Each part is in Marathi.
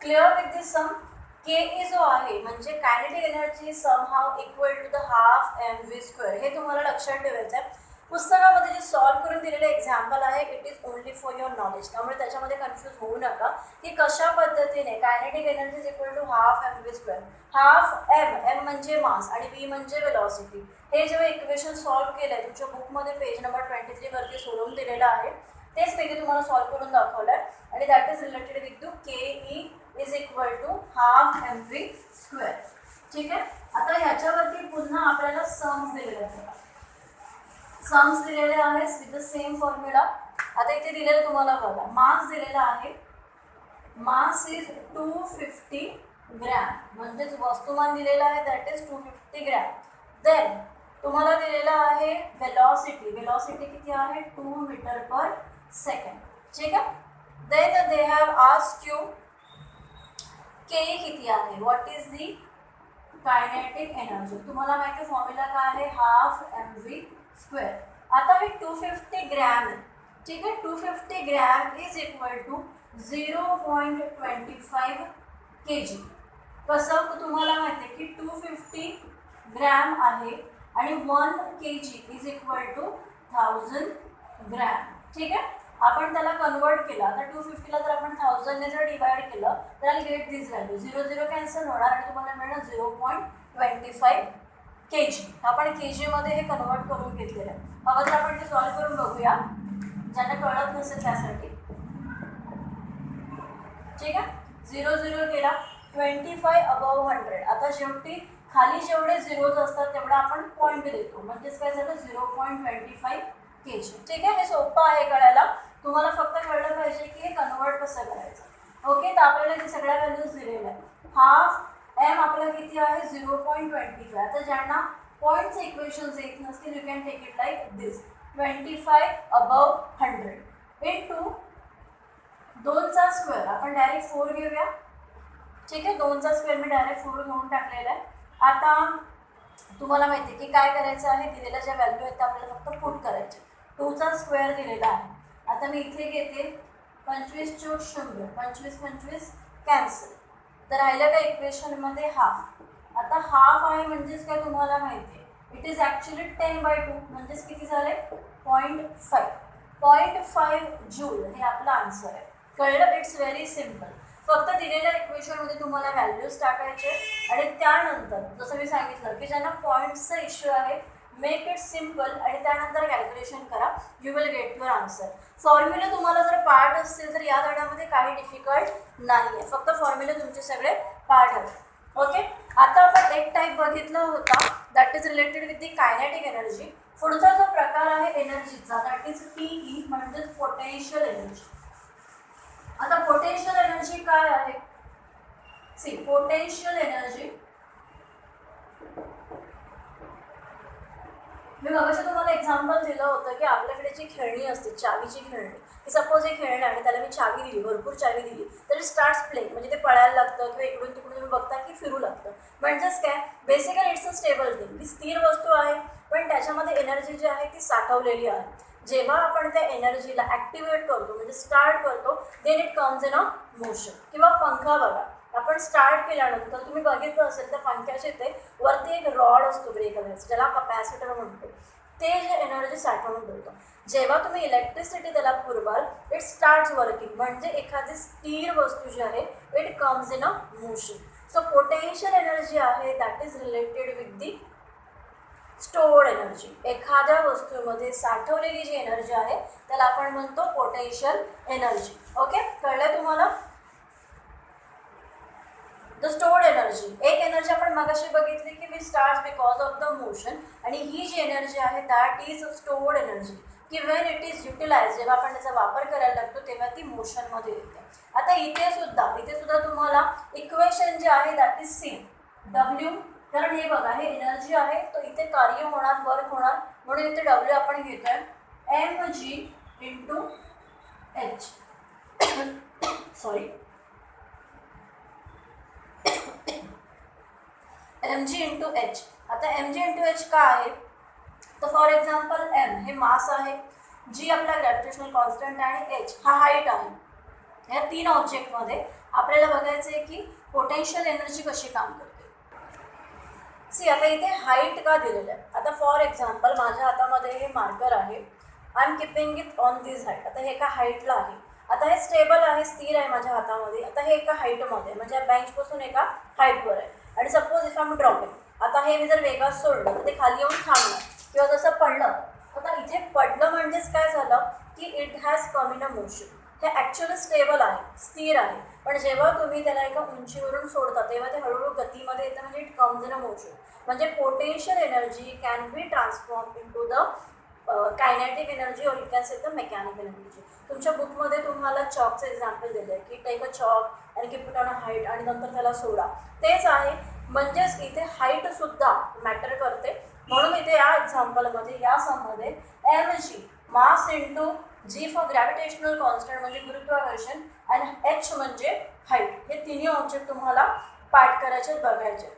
क्लिअर विथ दिस सम. के जो आहे म्हणजे kinetic energy somehow equal to the half M V square. हे तुम्हाला लक्षात ठेवायचं आहे. पुस्तकामध्ये जे सॉल्व्ह करून दिलेलं एक्झाम्पल आहे it is only for your knowledge. त्यामुळे त्याच्यामध्ये कन्फ्यूज होऊ नका की कशा पद्धतीने kinetic energy is equal to half M V square. Half M म्हणजे मास आणि व्ही म्हणजे वेलॉसिटी. हे जेव्हा इक्वेशन सॉल्व्ह केलं आहे तुमच्या बुकमध्ये पेज नंबर 23 वरती सोडवून दिलेलं आहे तेच मी तुम्हाला सॉल्व्ह करून दाखवलं आहे आणि that is related with to K E is equal to half M V square. ठीक आहे. आता ह्याच्यावरती पुन्हा आपल्याला सम्स दिलेले आहेत. सम्स दिलेले आहेत विथ द सेम फॉर्म्युला. आता इथे दिलेलं तुम्हाला बघा मास दिलेला आहे. मास इज 250 ग्रॅम म्हणजेच वस्तुमान दिलेलं आहे दॅट इज 250 ग्रॅम. देन तुम्हाला दिलेला आहे वेलॉसिटी. वेलॉसिटी किती आहे 2 मीटर पर सेकंड. ठीक आहे. Then they have asked you के किती आहे. What is the kinetic energy. तुम्हाला माहिती फॉर्म्युला काय आहे हाफ एम व्ही स्क्वेअर. आता हे 250 ग्रॅम आहे. ठीक आहे. 250 gram is equal to 0.25 kg. कसं तर तुम्हाला माहिती आहे की 250 ग्रॅम आहे आणि 1 kg is equal to 1000 gram. ठीक आहे. आपण त्याला कन्वर्ट केलं. आता 250ला जर आपण 1000ने जर डिवाइड केलं तर गेट दिस व्हॅल्यू 0 0 कॅन्सल होणार आणि तुम्हाला मिळणार 0.25 kg. आपण kgमध्ये हे कन्वर्ट करून घेतलेलं आहे. हवं तर आपण ते सॉल्व्ह करून बघूया ज्यांना कळत नसेल त्यासाठी. ठीक आहे. 0 0 केला 25 अबव 100. आता शेवटी खाली जेवढे झिरोज असतात तेवढा आपण पॉईंट देतो म्हणजेच काय झालं 0.25 kg. ठीक आहे. हे सोपं आहे कळायला. तुम्हाला फक्त कळलं पाहिजे की हे कन्वर्ट कसं करायचं. ओके. तर आपल्याला हे सगळ्या व्हॅल्यूज दिलेल्या आहेत. हाफ एम आपलं किती आहे 0.25. आता ज्यांना पॉईंटचे इक्वेशन्स येत नसतील you can take it like this 25 above 100 into 2चा स्क्वेअर. आपण डायरेक्ट 4 घेऊया. ठीक आहे. 2चा स्क्वेअर मी डायरेक्ट 4 घेऊन टाकलेला आहे. आता तुम्हाला माहिती आहे की काय करायचं आहे दिलेल्या ज्या व्हॅल्यू आहेत त्या आपल्याला फक्त पुट करायचे. 2चा स्क्वेअर दिलेला आहे. आता मी इथे घेते 25 चोक 100 25 25 कॅन्सल. तर राहिलं का इक्वेशनमध्ये हाफ. आता हाफ आहे म्हणजेच काय तुम्हाला माहिती आहे इट इज ॲक्च्युली 10/2 म्हणजेच किती झाले 0.5. 0.5 जूल हे आपलं आन्सर आहे. कळलं. It's very simple. फक्त दिलेल्या इक्वेशनमध्ये तुम्हाला व्हॅल्यूज टाकायचे आणि त्यानंतर जसं मी सांगितलं की ज्यांना पॉईंट्सचा इश्यू आहे मेक इट सिम्पल आणि त्यानंतर कॅल्क्युलेशन करा. You will get your answer. फॉर्म्युले तुम्हाला जर पार्ट असतील तर या धड्यामध्ये काही डिफिकल्ट नाही आहे. फक्त फॉर्म्युले तुमचे सगळे पार्ट आहेत. ओके. आता आपण एक टाईप बघितला होता that is related with the kinetic energy. पुढचा जो प्रकार आहे एनर्जीचा दॅट इज पीई म्हणजेच पोटेन्शियल एनर्जी. आता पोटेन्शियल एनर्जी काय आहे. सी पोटेन्शियल एनर्जी मी मगाशी तुम्हाला एक्झाम्पल दिलं होतं की आपल्याकडे जी खेळणी असते चावीची खेळणी की सपोज हे खेळणं आणि त्याला मी चावी दिली भरपूर चावी दिली तर स्टार्ट्स प्लेइंग म्हणजे ते पळायला लागतं किंवा इकडून तिकडून तुम्ही बघता की फिरू लागतं. म्हणजेच काय basically it's a stable thing. ती स्थिर वस्तू आहे पण त्याच्यामध्ये एनर्जी जी आहे ती साठवलेली आहे. जेव्हा आपण त्या एनर्जीला ॲक्टिवेट करतो म्हणजे स्टार्ट करतो then it comes in a motion. किंवा पंखा बघा आपण स्टार्ट केल्यानंतर तुम्ही बघितलं असेल तर पंख्याचे ते वरती एक रॉड असतो ग्रे कलरचा ज्याला कपॅसिटर म्हणतो. ते जे एनर्जी साठवून ठेवतं. जेव्हा तुम्ही इलेक्ट्रिसिटी त्याला पुरवाल इट स्टार्ट्स वर्किंग म्हणजे एखादी स्थिर वस्तू जी आहे it comes in a motion. So potential energy आहे that is related with the stored energy. एखाद्या वस्तूमध्ये साठवलेली जी एनर्जी आहे त्याला आपण म्हणतो पोटेन्शियल एनर्जी. ओके. कळलं तुम्हाला. The stored energy. एक एनर्जी आपण मगाशी बघितली की we start because of the motion आणि ही जी एनर्जी आहे दॅट इज स्टोर्ड एनर्जी की वेन इट इज युटिलाइज जेव्हा आपण त्याचा वापर करायला लागतो तेव्हा ती मोशनमध्ये येते. आता इथे सुद्धा तुम्हाला इक्वेशन जे आहे दॅट इज सी डब्ल्यू. कारण हे बघा हे एनर्जी आहे तो इथे कार्य होणार वर्क होणार म्हणून इथे डब्ल्यू आपण घेतोय M G into H. Sorry M G into H. आता एम जी इंटू एच का आहे तर फॉर एक्झाम्पल एम हे मास आहे जी आपला ग्रॅव्हिटेशनल कॉन्स्टंट आहे आणि एच हा हाईट आहे. ह्या 3 ऑब्जेक्टमध्ये आपल्याला बघायचं आहे की पोटेन्शियल एनर्जी कशी काम करते. सी आता इथे हाईट का दिलेलं आहे. आता फॉर एक्झाम्पल माझ्या हातामध्ये हे मार्कर आहे. I am keeping it on this height. आता हे एका हाईटला आहे. आता हे स्टेबल आहे, स्थिर आहे माझ्या हातामध्ये. आता हे एका हाईटमध्ये म्हणजे बेंचपासून एका हाईटवर आहे. आणि suppose if I am dropping, आता हे मी जर वेगात सोडलं तर ते खाली येऊन थांबलं किंवा जसं पडलं. आता इथे पडलं म्हणजेच काय झालं की it has come in a motion. हे ॲक्च्युअली स्टेबल आहे, स्थिर आहे. पण जेव्हा तुम्ही त्याला एका उंचीवरून सोडता तेव्हा ते हळूहळू गतीमध्ये येतं म्हणजे it comes in a motion. म्हणजे potential energy can be transform in to the kinetic energy or it can say the mechanical energy. तुमच्या बुकमध्ये तुम्हाला चॉकचं एक्झाम्पल दिलं आहे की टेक अ चॉक आणि keep it on a height आणि नंतर त्याला सोडा. तेच आहे. म्हणजेच इथे हाईटसुद्धा मॅटर करते. म्हणून इथे या एक्झाम्पलमध्ये या सममध्ये mg mass into G for gravitational constant म्हणजे गुरुत्वाकर्षण आणि h म्हणजे हाईट, हे तिन्ही ऑब्जेक्ट तुम्हाला पाठ करायचे बघायचे.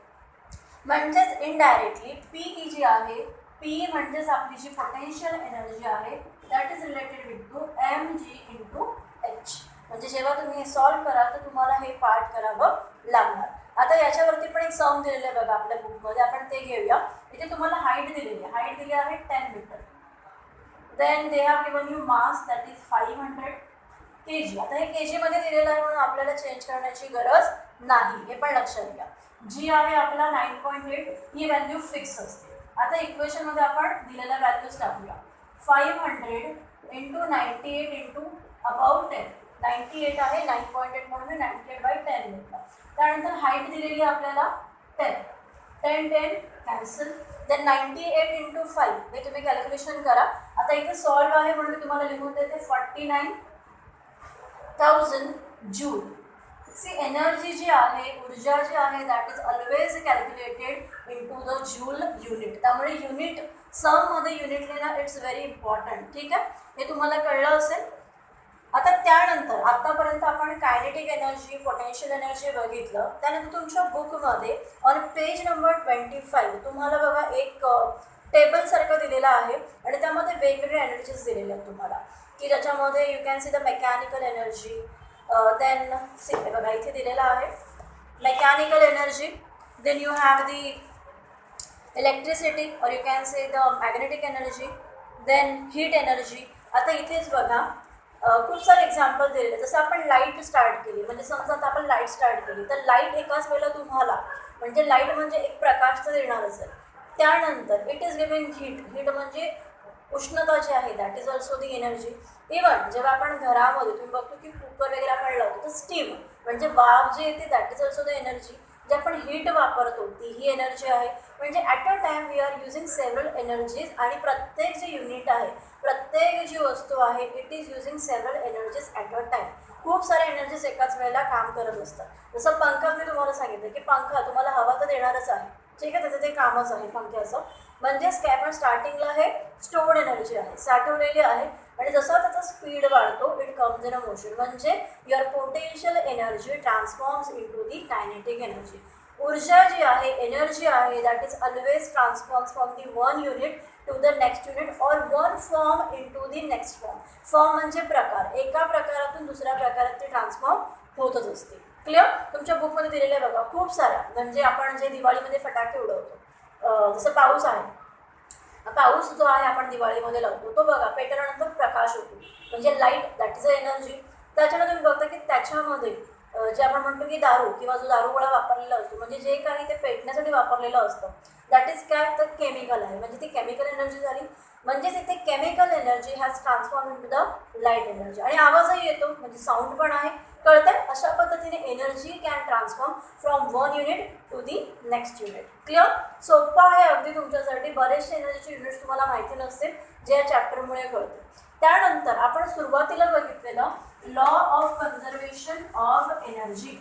म्हणजेच इनडायरेक्टली पी ही जी आहे, पी म्हणजेच आपली जी पोटेन्शियल एनर्जी आहे that is related with to mg into h. म्हणजे जेव्हा तुम्ही हे सॉल्व कराल तर तुम्हाला हे पाठ करावं लागणार. आता याच्यावरती पण एक सम दिलेलं आहे बघा आपल्या बुकमध्ये, आपण ते घेऊया. इथे तुम्हाला हाईट दिलेली आहे. हाईट दिली आहे 10 metre. Then they have given you mass that is 500 kg. आता हे kgमध्ये दिलेलं आहे म्हणून आपल्याला चेंज करण्याची गरज नाही, हे पण लक्षात घ्या. जी आहे आपला 9.8 ही व्हॅल्यू फिक्स असते. आता इक्वेशनमध्ये आपण दिलेल्या व्हॅल्यूज टाकूया. 500 इंटू 98 इंटू अबाउट 10. 98 आहे, 9.8 म्हणून मी 98/10 घेतला. त्यानंतर हाईट दिलेली आपल्याला 10. 10 कॅन्सल. देन 98 इंटू 5 हे तुम्ही कॅल्क्युलेशन करा. आता इथे सॉल्व आहे म्हणून मी तुम्हाला लिहून देते 49,000 जूल. सी एनर्जी जी आहे, ऊर्जा जी आहे that is always calculated into the joule unit. त्यामुळे युनिट सममध्ये युनिट लिहिणं इट्स व्हेरी इम्पॉर्टंट. ठीक आहे, हे तुम्हाला कळलं असेल. आता त्यानंतर आत्तापर्यंत आपण कायनेटिक एनर्जी, पोटेन्शियल एनर्जी बघितलं. त्यानंतर तुमच्या बुकमध्ये ऑन पेज नंबर 25 तुम्हाला बघा एक टेबलसारखं दिलेलं आहे आणि त्यामध्ये वेगवेगळ्या एनर्जीज दिलेल्या आहेत तुम्हाला, की ज्याच्यामध्ये you can see the mechanical energy. Then see बघा इथे दिलेलं आहे mechanical energy. Then you have the electricity or you can say the magnetic energy. Then heat energy. आता इथेच बघा खूप सारे एक्झाम्पल दिलेले. जसं आपण लाईट स्टार्ट केली, म्हणजे समजा आता आपण लाईट स्टार्ट केली तर लाईट एकाच वेळेला तुम्हाला, म्हणजे लाईट म्हणजे एक प्रकाश तर देणार असेल. त्यानंतर it is giving heat. Heat म्हणजे उष्णता जी आहे that is also the energy. Even जेव्हा आपण घरामध्ये तुम्ही बघतो की कुकर वगैरे आपण लावतो तर स्टीम म्हणजे वाफ जी येते that is also the energy. जे आपण हीट वापरतो तीही एनर्जी आहे. म्हणजे at a time we are using several energies आणि प्रत्येक जे युनिट आहे, प्रत्येक जी वस्तू आहे it is using several energies at a time. खूप सारे एनर्जीज एकाच वेळेला काम करत असतात. जसं पंखा मी तुम्हाला सांगितलं की पंखा तुम्हाला हवा तर देणारच आहे. ठीक आहे, त्याचं ते कामच आहे पंख्याचं. म्हणजेच काय आपण स्टार्टिंगला हे स्टोर्ड एनर्जी आहे, साठवलेली आहे. आणि जसा त्याचा स्पीड वाढतो it comes in a motion. म्हणजे your potential energy transforms into the kinetic energy. ऊर्जा जी आहे, एनर्जी आहे that is always transforms from the one unit to the next unit or one form into the next form. Form म्हणजे प्रकार, एका प्रकारातून दुसऱ्या प्रकारात ते ट्रान्सफॉर्म होतच असते. क्लिअर. तुमच्या बुकमध्ये दिलेले बघा खूप साऱ्या, म्हणजे आपण जे दिवाळीमध्ये फटाके उडवतो, जसं पाऊस आहे, पाऊस जो आहे आपण दिवाळीमध्ये लावतो तो बघा पेटवल्यानंतर प्रकाश होतो म्हणजे light that is a energy. त्याच्यामध्ये तुम्ही बघता की त्याच्यामध्ये जे आपण म्हणतो की दारू किंवा जो दारू गोळा वापरलेला असतो, म्हणजे जे काही ते पेटण्यासाठी वापरलेलं असतं दॅट इज काय तर केमिकल आहे. म्हणजे ती केमिकल एनर्जी झाली. म्हणजेच इथे chemical energy has transform in to the light energy. आणि आवाजही येतो म्हणजे साऊंड पण आहे. कळतंय. अशा पद्धतीने energy can transform from one unit to the next unit. Clear. सोपं आहे अगदी तुमच्यासाठी. बरेचसे एनर्जीचे युनिट्स तुम्हाला माहिती नसतील जे या चॅप्टरमुळे कळते. त्यानंतर आपण सुरुवातीला बघितलेलं law of conservation of energy.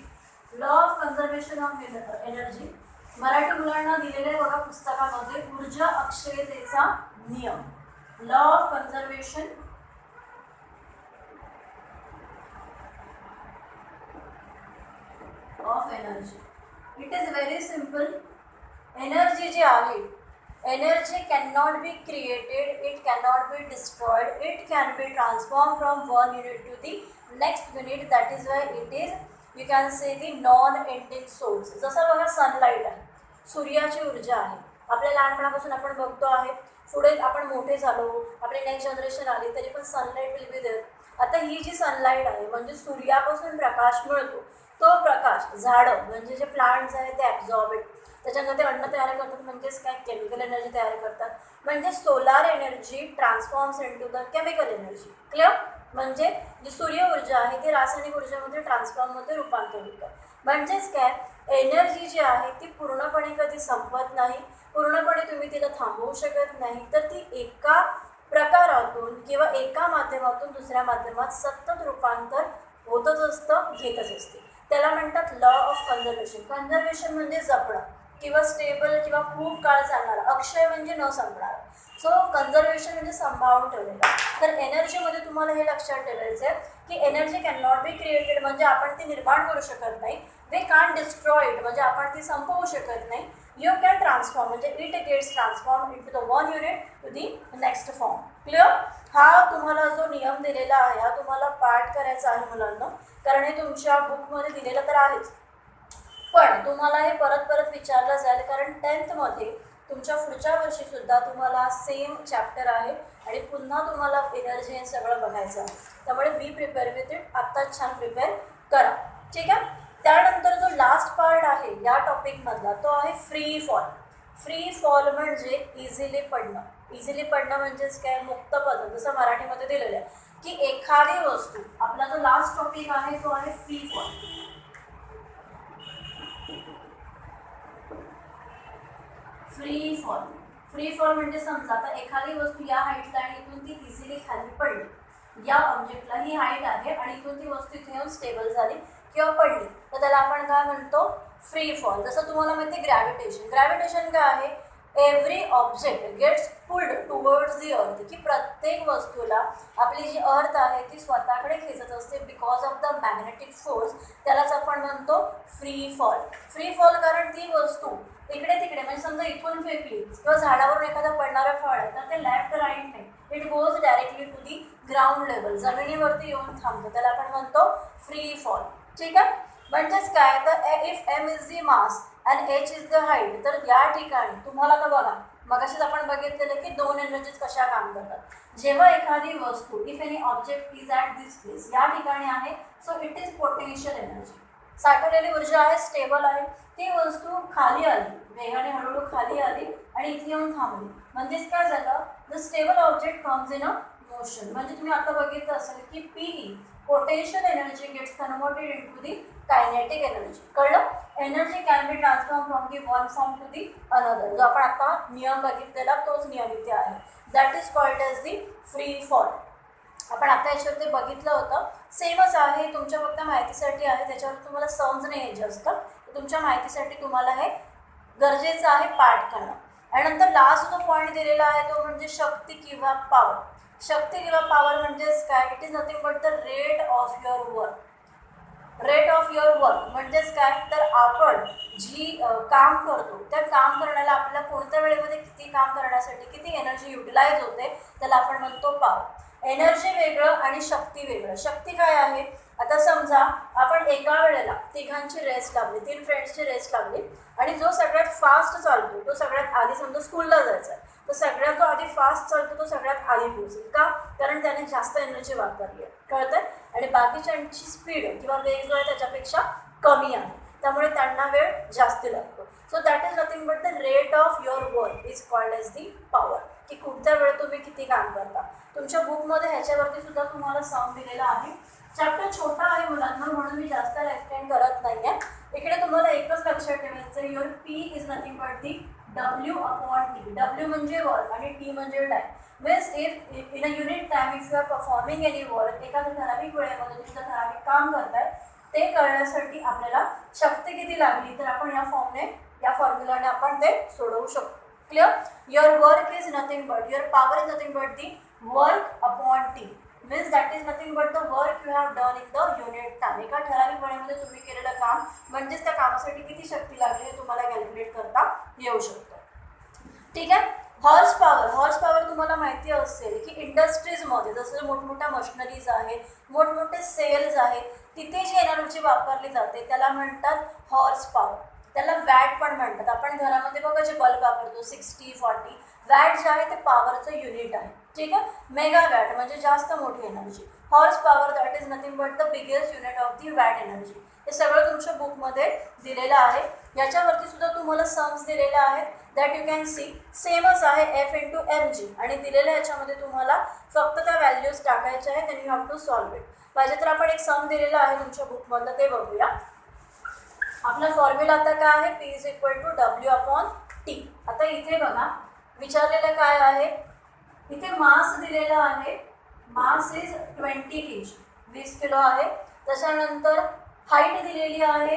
Law of conservation of energy Marathi मुलांना दिलेले बघा पुस्तकामध्ये ऊर्जा अक्षयतेचा नियम. Law of conservation of energy. It is very simple. Energy जी आहे, energy can not be created, it can not be destroyed, it can be transform from one unit to the next unit, that is why it is you can say the non ending source. जसं बघा सनलाईट आहे, सूर्याची ऊर्जा आहे. आपल्या लहानपणापासून आपण बघतो आहे, पुढे आपण मोठे झालो, आपली नेक्स्ट जनरेशन आली तरी पण सनलाईट विल बी देअर. आता ही जी सनलाईट आहे म्हणजे सूर्यापासून प्रकाश मिळतो, तो प्रकाश झाडं म्हणजे जे प्लांट्स आहेत ते ॲब्झॉर्ब, त्याच्यानंतर ते अन्न तयार करतात म्हणजेच काय केमिकल एनर्जी तयार करतात. म्हणजे solar energy transforms into the chemical energy. Clear? म्हणजे जी सूर्य ऊर्जा आहे ती रासायनिक ऊर्जेमध्ये ट्रान्सफॉर्ममध्ये रूपांतर होतं. म्हणजेच काय, एनर्जी जी आहे ती पूर्णपणे कधी संपत नाही, पूर्णपणे तुम्ही तिला थांबवू शकत नाही, तर ती एका प्रकारातून किंवा एका माध्यमातून दुसऱ्या माध्यमात सतत रूपांतर होतच असतं, घेतच असते. त्याला म्हणतात लॉ ऑफ कन्झर्वेशन. कन्झर्वेशन म्हणजे जपणं किंवा स्टेबल किंवा खूप काळ चालणारा, अक्षय म्हणजे न संपणारा. सो कन्झर्वेशन म्हणजे सांभाळून ठेवलेला. तर एनर्जीमध्ये तुम्हाला हे लक्षात ठेवायचं आहे की energy can not be created म्हणजे आपण ती निर्माण करू शकत नाही. वे कांट डिस्ट्रॉय इट म्हणजे आपण ती संपवू शकत नाही. यू कॅन ट्रान्सफॉर्म म्हणजे it gets transform in to the one unit to the next form. Clear? हा तुम्हाला जो नियम दिलेला आहे हा तुम्हाला पाठ करायचा आहे मुलांना, कारण हे तुमच्या बुकमध्ये दिलेलं तर आहेच, पण तुम्हाला हे परत परत विचारलं जाईल कारण 10th मध्ये तुमच्या पुढच्या वर्षीसुद्धा तुम्हाला सेम चॅप्टर आहे आणि पुन्हा तुम्हाला एनर्जी हे सगळं बघायचं आहे. त्यामुळे बी प्रिपेअर विथ इट, आत्ताच छान प्रिपेअर करा. ठीक आहे? त्यानंतर जो लास्ट पार्ट आहे या टॉपिकमधला तो आहे फ्री फॉल. फ्री फॉल म्हणजे इझिली पडणं. इझिली पडणं म्हणजेच काय, मुक्त पदन, जसं मराठीमध्ये दिलेलं आहे की एखादी वस्तू, आपला जो लास्ट टॉपिक आहे तो आहे free fall. Free fall. Free fall म्हणजे समजा आता एखादी वस्तू या हाईटला आणि इथून ती इझिली खाली पडली, या ऑब्जेक्टला ही हाईट आहे आणि इथून ती वस्तू इथे येऊन स्टेबल झाली किंवा पडली, तर त्याला आपण काय म्हणतो, फ्री फॉल. जसं तुम्हाला माहिती ग्रॅव्हिटेशन. ग्रॅव्हिटेशन काय आहे, every object gets pulled towards the earth, की प्रत्येक वस्तूला आपली जी अर्थ आहे ती स्वतःकडे खेचत असते because of the magnetic force. त्यालाच आपण म्हणतो फ्री फॉल. फ्री फॉल कारण ती वस्तू इकडे तिकडे म्हणजे समजा इथून फेकली किंवा झाडावरून एखादा पडणारा फळ आहे तर ते लेफ्ट राईट नाही, it goes directly to the ground level, जमिनीवरती येऊन थांबतो, त्याला आपण म्हणतो फ्री फॉल. ठीक आहे? म्हणजेच काय, तर if M is the mass and H is the height, तर या ठिकाणी तुम्हाला तर बघा मगाशीच आपण बघितलेलं की दोन एनर्जीज कशा काम करतात. जेव्हा एखादी वस्तू, if any object is at this place, या ठिकाणी आहे, so it is potential energy, साठवलेली ऊर्जा आहे, स्टेबल आहे. ती वस्तू खाली आली, वेगाने हळूहळू खाली आली आणि इथे येऊन थांबली, म्हणजेच काय झालं, the stable object comes in a motion. म्हणजे तुम्ही आता बघितलं असेल की PE, potential energy, gets converted into the kinetic energy. कळलं? Energy can be transform from the one form to the another. जो आपण आता नियम बघितलेला तोच नियम इथे आहे. That is called as the free fall. आपण आता याच्यावर ते बघितलं होतं, सेमच आहे, तुमच्या फक्त माहितीसाठी आहे, त्याच्यावर तुम्हाला समज नाही यायचे असतं, तुमच्या माहितीसाठी तुम्हाला हे गरजेचं आहे पाठ करणं. आणि नंतर लास्ट जो पॉईंट दिलेला आहे तो म्हणजे शक्ती किंवा पॉवर. शक्ती किंवा पॉवर म्हणजेच काय, it is nothing but the rate of your work. Rate of your work म्हणजेच काय, तर आपण जी काम करतो त्या काम करण्याला आपल्याला कोणत्या वेळेमध्ये किती काम करण्यासाठी किती एनर्जी युटिलाइज होते त्याला आपण म्हणतो पॉवर. एनर्जी वेगळं आणि शक्ती वेगळं. शक्ती काय आहे, आता समजा आपण एका वेळेला तिघांची रेस लावली, 3 फ्रेंड्सची रेस लावली आणि जो सगळ्यात फास्ट चालतो तो सगळ्यात आधी, समजा स्कूलला जायचा आहे तर सगळ्यात जो आधी फास्ट चालतो तो सगळ्यात आधी पोहोचेल. का? कारण त्याने जास्त एनर्जी वापरली आहे, कळतंय? आणि बाकीच्यांची स्पीड किंवा वेग जो आहे त्याच्यापेक्षा कमी आहे, त्यामुळे त्यांना वेळ जास्त लागतो. So that is nothing but the rate of your work is called as the power, की कोणत्या वेळ तुम्ही किती काम करता. तुमच्या बुकमध्ये ह्याच्यावरती सुद्धा तुम्हाला सम दिलेला आहे. चॅप्टर छोटा आहे मुलांना म्हणून मी जास्त एक्सप्लेन करत नाही आहे. इकडे तुम्हाला एकच लक्षात ठेवायचं, your P is nothing but the W upon T. W म्हणजे वर्क आणि टी म्हणजे time. Means if in a unit time if you are performing any work, एखाद्या ठराविक वेळेमध्ये तुमचं ठराविक काम करताय, ते कळण्यासाठी आपल्याला शक्ती किती लागली तर आपण या फॉर्म्युलाने आपण ते सोडवू शकतो. Clear? Your work is nothing but, your power is nothing but the work upon T. Means that is nothing but the work you have done in the unit time. एका ठराविक वेळेमध्ये तुम्ही केलेलं काम म्हणजेच त्या कामासाठी किती शक्ती लागली हे तुम्हाला कॅल्क्युलेट करता येऊ शकतं. ठीक आहे? हॉर्स पॉवर तुम्हाला माहिती असेल की इंडस्ट्रीजमध्ये जसं मोठमोठ्या मशिनरीज आहेत, मोठमोठे सेल्स आहेत, तिथे जी एनर्जी वापरली जाते त्याला म्हणतात हॉर्स पॉवर. त्याला वॅट पण म्हणतात. आपण घरामध्ये बघा जे बल्ब वापरतो 60-40 वॅट जे आहे ते पॉवरचं युनिट आहे. ठीक आहे. मेगा वॅट म्हणजे जास्त मोठी energy. Horse power that is nothing but the biggest unit of the watt energy. हे सगळं तुमच्या बुकमध्ये दिलेलं आहे. याच्यावरती सुद्धा तुम्हाला सम्स दिलेले आहेत दॅट यू कॅन सी. सेमच आहे एफ इंटू एम जी आणि दिलेल्या याच्यामध्ये तुम्हाला फक्त त्या व्हॅल्यूज टाकायच्या आहेत आणि you have to solve it. पाहिजे तर आपण एक सम दिलेला आहे तुमच्या बुकमधलं ते बघूया. आपला फॉर्म्युला आता काय आहे, P is equal to W upon T. आता इथे बघा विचारलेलं काय आहे, इथे मास दिलेला आहे. मास इज 20 kg, 20 किलो आहे. त्याच्यानंतर हाईट दिलेली आहे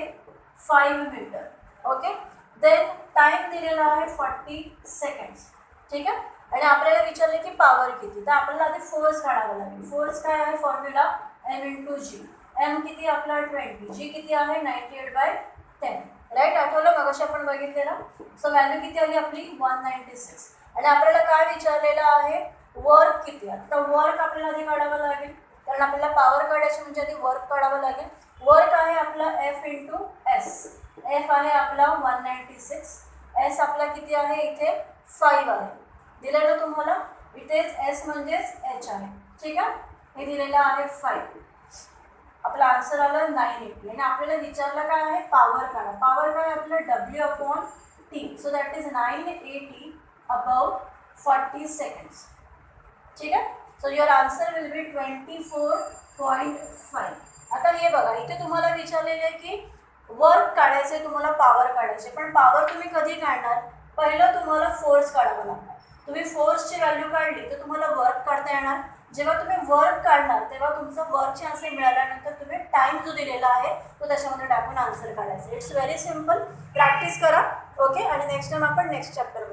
5 मीटर. ओके. देन टाईम दिलेला आहे 40 सेकंड्स. ठीक आहे. आणि आपल्याला विचारले की पॉवर किती, तर आपल्याला आधी फोर्स काढावा लागेल. फोर्स काय आहे, फॉर्म्युला एम इंटू जी. एम किती आपला 20, जी किती आहे 98/10. राईट. आठवलं मगाशी आपण बघितलेलं. सो व्हॅल्यू किती आली आपली 196. आणि आपल्याला काय विचारलेलं आहे, वर्क किती आहे. तर वर्क आपल्याला आधी काढावं लागेल कारण आपल्याला पॉवर काढायची म्हणजे आधी वर्क काढावं लागेल. वर्क आहे आपला एफ इंटू एस. एफ आहे आपला 196. एस आपला किती आहे इथे 5 आहे. दिलेलं तुम्हाला इथेच एस म्हणजेच एच आहे. ठीक आहे. हे दिलेलं आहे 5. आपला आन्सर आला 980. आणि आपल्याला विचारलं काय आहे, पॉवर काढा. पॉवर काय आपलं W upon T. So that is 980 about 40 seconds. ठीक आहे. So your answer will be 24.5. आता हे बघा इथे तुम्हाला विचारलेलं आहे की वर्क काढायचे, तुम्हाला पॉवर काढायचे. पण पॉवर तुम्ही कधी काढणार, पहिलं तुम्हाला फोर्स काढावा लागणार. तुम्ही फोर्सची व्हॅल्यू काढली तर तुम्हाला वर्क काढता येणार. जेव्हा तुम्ही वर्क काढणार तेव्हा तुमचं वर्कचे आन्सर मिळाल्यानंतर तुम्ही टाईम जो दिलेला आहे तो त्याच्यामध्ये टाकून आन्सर काढायचा. It's very simple. प्रॅक्टिस करा. ओके. आणि नेक्स्ट टाइम आपण नेक्स्ट चॅप्टर